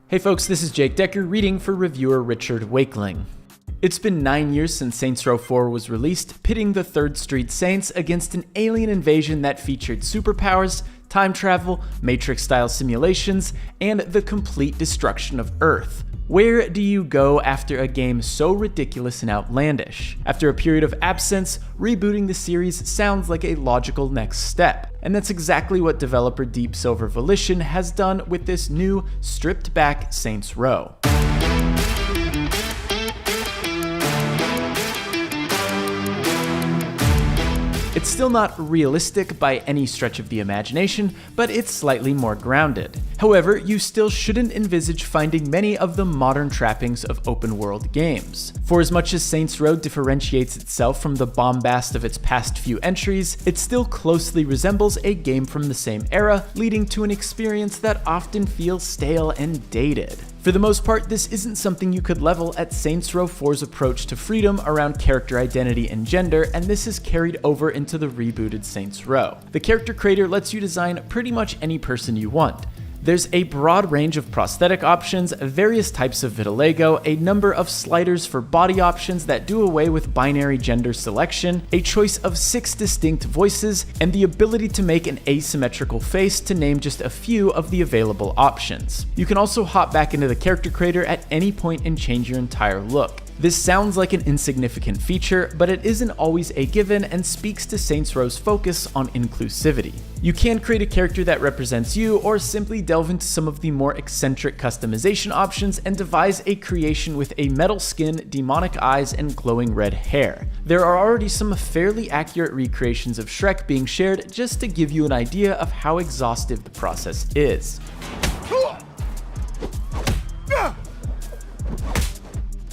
Hey folks, this is Jake Decker reading for reviewer Richard Wakeling. It's been 9 years since Saints Row 4 was released, pitting the 3rd Street Saints against an alien invasion that featured superpowers, time travel, Matrix-style simulations, and the complete destruction of Earth. Where do you go after a game so ridiculous and outlandish? After a period of absence, rebooting the series sounds like a logical next step. And that's exactly what developer Deep Silver Volition has done with this new, stripped-back Saints Row. It's still not realistic by any stretch of the imagination, but it's slightly more grounded. However, you still shouldn't envisage finding many of the modern trappings of open-world games. For as much as Saints Row differentiates itself from the bombast of its past few entries, it still closely resembles a game from the same era, leading to an experience that often feels stale and dated. For the most part, this isn't something you could level at Saints Row 4's approach to freedom around character identity and gender, and this is carried over into the rebooted Saints Row. The character creator lets you design pretty much any person you want. There's a broad range of prosthetic options, various types of vitiligo, a number of sliders for body options that do away with binary gender selection, a choice of 6 distinct voices, and the ability to make an asymmetrical face, to name just a few of the available options. You can also hop back into the character creator at any point and change your entire look. This sounds like an insignificant feature, but it isn't always a given and speaks to Saints Row's focus on inclusivity. You can create a character that represents you, or simply delve into some of the more eccentric customization options and devise a creation with a metal skin, demonic eyes, and glowing red hair. There are already some fairly accurate recreations of Shrek being shared, just to give you an idea of how exhaustive the process is.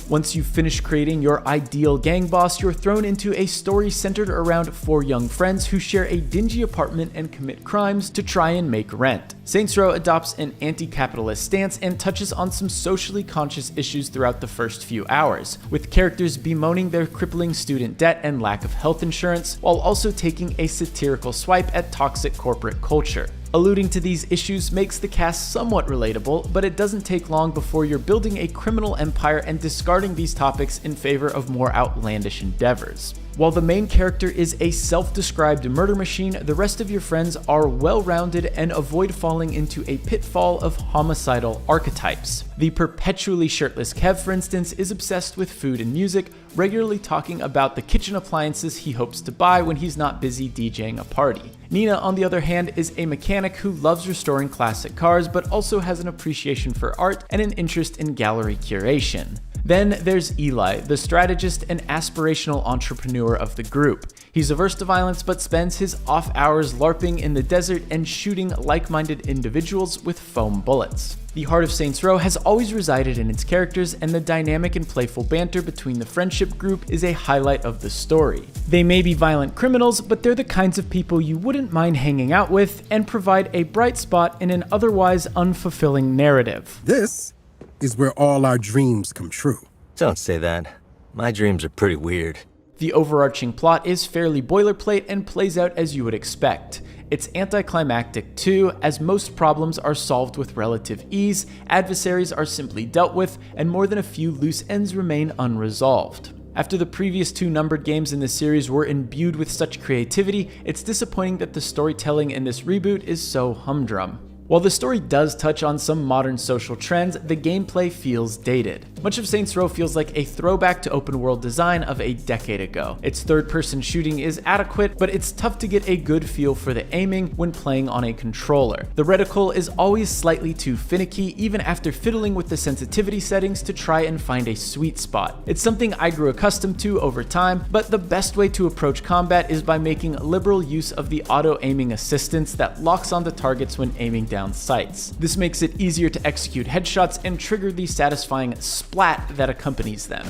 Once you've finished creating your ideal gang boss, you're thrown into a story centered around 4 young friends who share a dingy apartment and commit crimes to try and make rent. Saints Row adopts an anti-capitalist stance and touches on some socially conscious issues throughout the first few hours, with characters bemoaning their crippling student debt and lack of health insurance, while also taking a satirical swipe at toxic corporate culture. Alluding to these issues makes the cast somewhat relatable, but it doesn't take long before you're building a criminal empire and discarding these topics in favor of more outlandish endeavors. While the main character is a self-described murder machine, the rest of your friends are well-rounded and avoid falling into a pitfall of homicidal archetypes. The perpetually shirtless Kev, for instance, is obsessed with food and music, regularly talking about the kitchen appliances he hopes to buy when he's not busy DJing a party. Nina, on the other hand, is a mechanic who loves restoring classic cars, but also has an appreciation for art and an interest in gallery curation. Then there's Eli, the strategist and aspirational entrepreneur of the group. He's averse to violence but spends his off hours LARPing in the desert and shooting like-minded individuals with foam bullets. The heart of Saints Row has always resided in its characters, and the dynamic and playful banter between the friendship group is a highlight of the story. They may be violent criminals, but they're the kinds of people you wouldn't mind hanging out with and provide a bright spot in an otherwise unfulfilling narrative. This is where all our dreams come true. Don't say that. My dreams are pretty weird. The overarching plot is fairly boilerplate and plays out as you would expect. It's anticlimactic too, as most problems are solved with relative ease, adversaries are simply dealt with, and more than a few loose ends remain unresolved. After the previous 2 numbered games in the series were imbued with such creativity, it's disappointing that the storytelling in this reboot is so humdrum. While the story does touch on some modern social trends, the gameplay feels dated. Much of Saints Row feels like a throwback to open-world design of a decade ago. Its third-person shooting is adequate, but it's tough to get a good feel for the aiming when playing on a controller. The reticle is always slightly too finicky, even after fiddling with the sensitivity settings to try and find a sweet spot. It's something I grew accustomed to over time, but the best way to approach combat is by making liberal use of the auto-aiming assistance that locks onto targets when aiming down sights. This makes it easier to execute headshots and trigger the satisfying splat that accompanies them.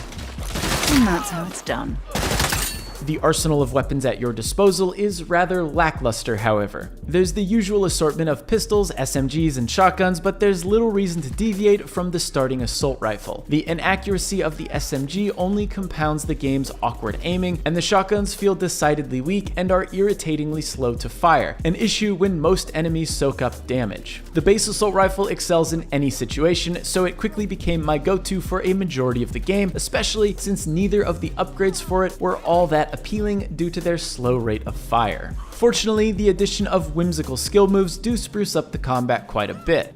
And that's how it's done. The arsenal of weapons at your disposal is rather lackluster, however. There's the usual assortment of pistols, SMGs, and shotguns, but there's little reason to deviate from the starting assault rifle. The inaccuracy of the SMG only compounds the game's awkward aiming, and the shotguns feel decidedly weak and are irritatingly slow to fire, an issue when most enemies soak up damage. The base assault rifle excels in any situation, so it quickly became my go-to for a majority of the game, especially since neither of the upgrades for it were all that appealing due to their slow rate of fire. Fortunately, the addition of whimsical skill moves do spruce up the combat quite a bit.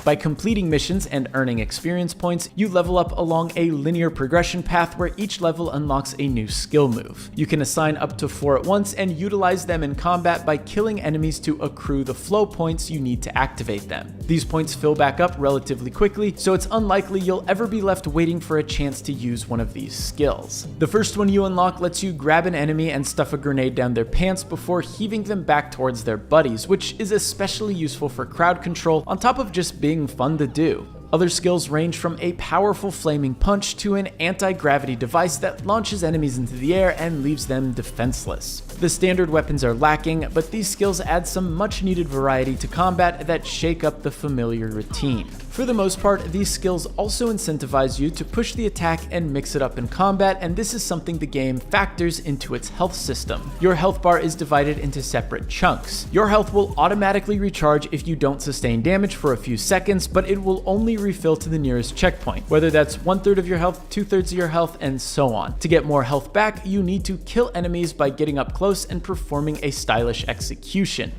By completing missions and earning experience points, you level up along a linear progression path where each level unlocks a new skill move. You can assign up to 4 at once and utilize them in combat by killing enemies to accrue the flow points you need to activate them. These points fill back up relatively quickly, so it's unlikely you'll ever be left waiting for a chance to use one of these skills. The first one you unlock lets you grab an enemy and stuff a grenade down their pants before heaving them back towards their buddies, which is especially useful for crowd control on top of just being fun to do. Other skills range from a powerful flaming punch to an anti-gravity device that launches enemies into the air and leaves them defenseless. The standard weapons are lacking, but these skills add some much needed variety to combat that shake up the familiar routine. For the most part, these skills also incentivize you to push the attack and mix it up in combat, and this is something the game factors into its health system. Your health bar is divided into separate chunks. Your health will automatically recharge if you don't sustain damage for a few seconds, but it will only refill to the nearest checkpoint, whether that's 1/3 of your health, 2/3 of your health, and so on. To get more health back, you need to kill enemies by getting up close and performing a stylish execution.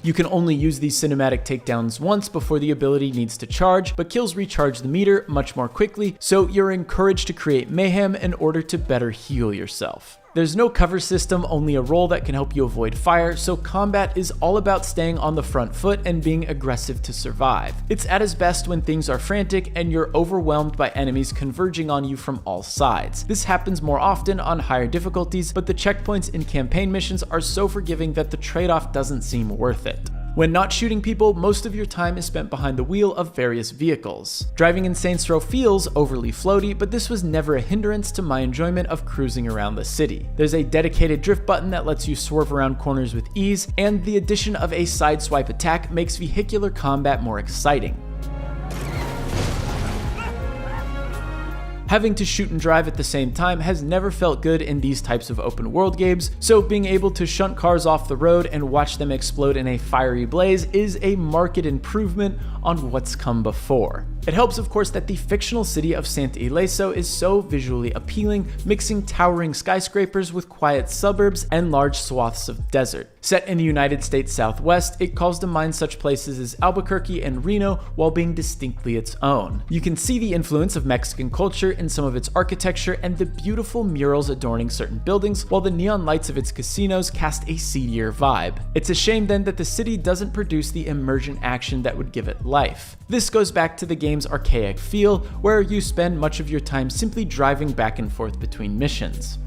You can only use these cinematic takedowns once before the ability needs to charge, but kills recharge the meter much more quickly, so you're encouraged to create mayhem in order to better heal yourself. There's no cover system, only a roll that can help you avoid fire, so combat is all about staying on the front foot and being aggressive to survive. It's at its best when things are frantic and you're overwhelmed by enemies converging on you from all sides. This happens more often on higher difficulties, but the checkpoints in campaign missions are so forgiving that the trade-off doesn't seem worth it. When not shooting people, most of your time is spent behind the wheel of various vehicles. Driving in Saints Row feels overly floaty, but this was never a hindrance to my enjoyment of cruising around the city. There's a dedicated drift button that lets you swerve around corners with ease, and the addition of a side swipe attack makes vehicular combat more exciting. Having to shoot and drive at the same time has never felt good in these types of open world games, so being able to shunt cars off the road and watch them explode in a fiery blaze is a marked improvement on what's come before. It helps, of course, that the fictional city of Santo Ileso is so visually appealing, mixing towering skyscrapers with quiet suburbs and large swaths of desert. Set in the United States Southwest, it calls to mind such places as Albuquerque and Reno while being distinctly its own. You can see the influence of Mexican culture in some of its architecture and the beautiful murals adorning certain buildings, while the neon lights of its casinos cast a seedier vibe. It's a shame then that the city doesn't produce the emergent action that would give it life. This goes back to the game's archaic feel, where you spend much of your time simply driving back and forth between missions.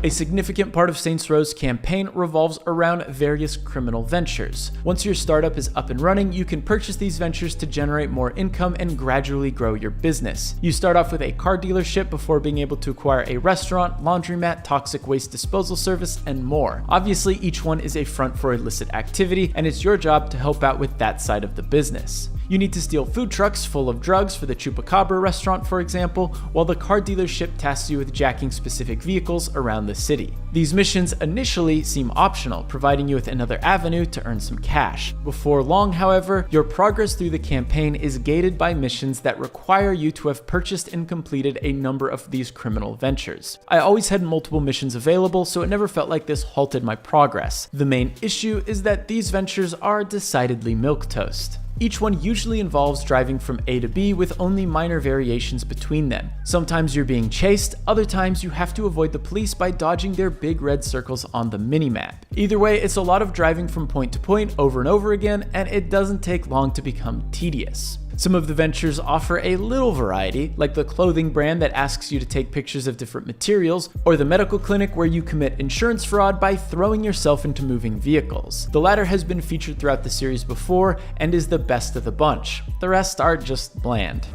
A significant part of Saints Row's campaign revolves around various criminal ventures. Once your startup is up and running, you can purchase these ventures to generate more income and gradually grow your business. You start off with a car dealership before being able to acquire a restaurant, laundromat, toxic waste disposal service, and more. Obviously, each one is a front for illicit activity, and it's your job to help out with that side of the business. You need to steal food trucks full of drugs for the Chupacabra restaurant, for example, while the car dealership tasks you with jacking specific vehicles around the city. These missions initially seem optional, providing you with another avenue to earn some cash. Before long, however, your progress through the campaign is gated by missions that require you to have purchased and completed a number of these criminal ventures. I always had multiple missions available, so it never felt like this halted my progress. The main issue is that these ventures are decidedly milquetoast. Each one usually involves driving from A to B with only minor variations between them. Sometimes you're being chased, other times you have to avoid the police by dodging their big red circles on the minimap. Either way, it's a lot of driving from point to point over and over again, and it doesn't take long to become tedious. Some of the ventures offer a little variety, like the clothing brand that asks you to take pictures of different materials, or the medical clinic where you commit insurance fraud by throwing yourself into moving vehicles. The latter has been featured throughout the series before and is the best of the bunch. The rest are just bland.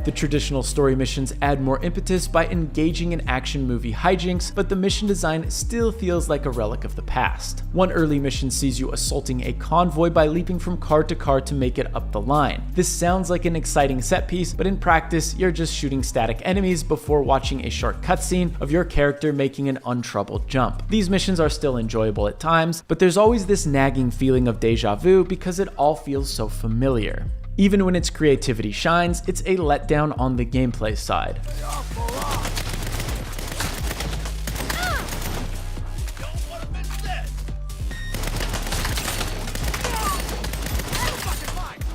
The traditional story missions add more impetus by engaging in action movie hijinks, but the mission design still feels like a relic of the past. One early mission sees you assaulting a convoy by leaping from car to car to make it up the line. This sounds like an exciting set piece, but in practice, you're just shooting static enemies before watching a short cutscene of your character making an untroubled jump. These missions are still enjoyable at times, but there's always this nagging feeling of deja vu because it all feels so familiar. Even when its creativity shines, it's a letdown on the gameplay side.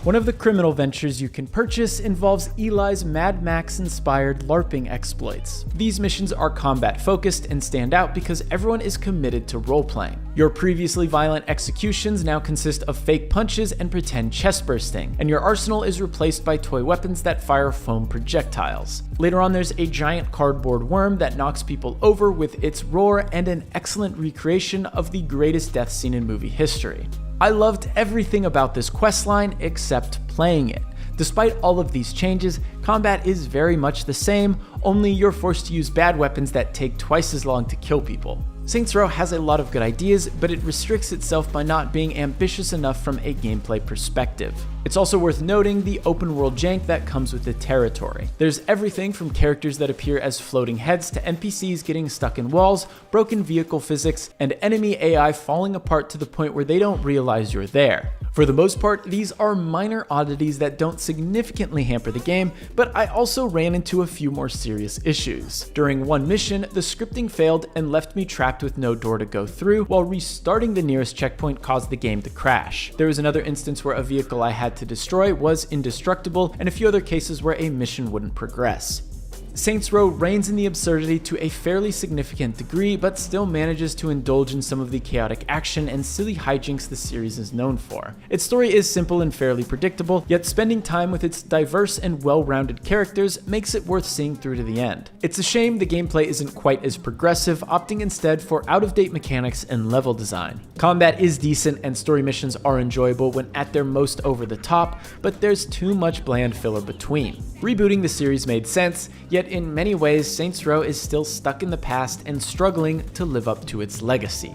One of the criminal ventures you can purchase involves Eli's Mad Max-inspired LARPing exploits. These missions are combat-focused and stand out because everyone is committed to role-playing. Your previously violent executions now consist of fake punches and pretend chest bursting, and your arsenal is replaced by toy weapons that fire foam projectiles. Later on, there's a giant cardboard worm that knocks people over with its roar and an excellent recreation of the greatest death scene in movie history. I loved everything about this questline except playing it. Despite all of these changes, combat is very much the same, only you're forced to use bad weapons that take twice as long to kill people. Saints Row has a lot of good ideas, but it restricts itself by not being ambitious enough from a gameplay perspective. It's also worth noting the open world jank that comes with the territory. There's everything from characters that appear as floating heads to NPCs getting stuck in walls, broken vehicle physics, and enemy AI falling apart to the point where they don't realize you're there. For the most part, these are minor oddities that don't significantly hamper the game, but I also ran into a few more serious issues. During one mission, the scripting failed and left me trapped with no door to go through, while restarting the nearest checkpoint caused the game to crash. There was another instance where a vehicle I had to destroy was indestructible, and a few other cases where a mission wouldn't progress. Saints Row reigns in the absurdity to a fairly significant degree, but still manages to indulge in some of the chaotic action and silly hijinks the series is known for. Its story is simple and fairly predictable, yet spending time with its diverse and well-rounded characters makes it worth seeing through to the end. It's a shame the gameplay isn't quite as progressive, opting instead for out-of-date mechanics and level design. Combat is decent and story missions are enjoyable when at their most over the top, but there's too much bland filler between. Rebooting the series made sense, yet in many ways Saints Row is still stuck in the past and struggling to live up to its legacy.